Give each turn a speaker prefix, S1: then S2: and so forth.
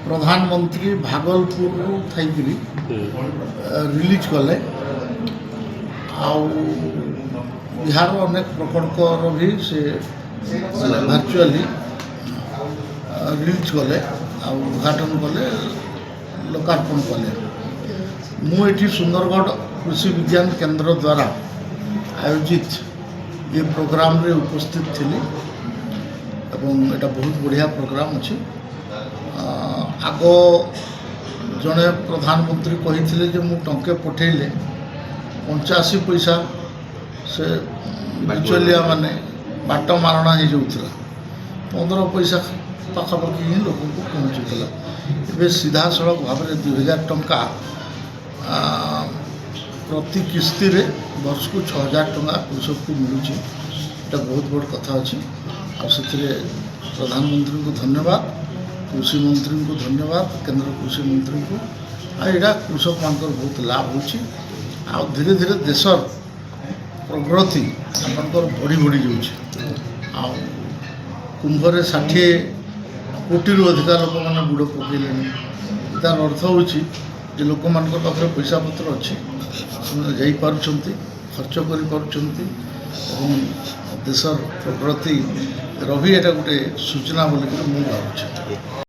S1: प्रधानमंत्री भागलपुर थी रिलीज कले बिहार अनेक प्रकल्पर भी से वर्चुअली रिलीज कले उद्घाटन कले लोकार्पण कले। मुझे सुंदरगढ़ कृषि विज्ञान केंद्र द्वारा आयोजित ये प्रोग्राम रे उपस्थित थी एवं एटा बहुत बढ़िया प्रोग्राम अच्छी। आग जड़े प्रधानमंत्री कही जे मु टंके पठेले 85 पैसा से बिचलिया माने बाट मारणा हो जाऊला 15 पैसा पाखापाखि ही लोक को पहुँचुला। ए सीधा सड़क भाव में 2000 टंका प्रति किस्ती रे वर्ष को 6000 टंका कृषक को मिलूँ। এটা बहुत बड़ कथा अच्छी। प्रधानमंत्री को धन्यवाद, कृषि मंत्री को धन्यवाद, केंद्र कृषि मंत्री को। यहाँ कृषक मान बहुत लाभ हो धीरे धीरे देशर प्रगति आमर बढ़ी बढ़ी जाऊँ। कुंभरे 60 कोटी अधिका लोक मैंने बुड़ पकड़े। तार अर्थ हो लोक मान पाखे पैसा पत्र अच्छी जापे खर्च कर देशर प्रगति रवि एटा गोटे सूचना बोलिक मुझे भावुँ।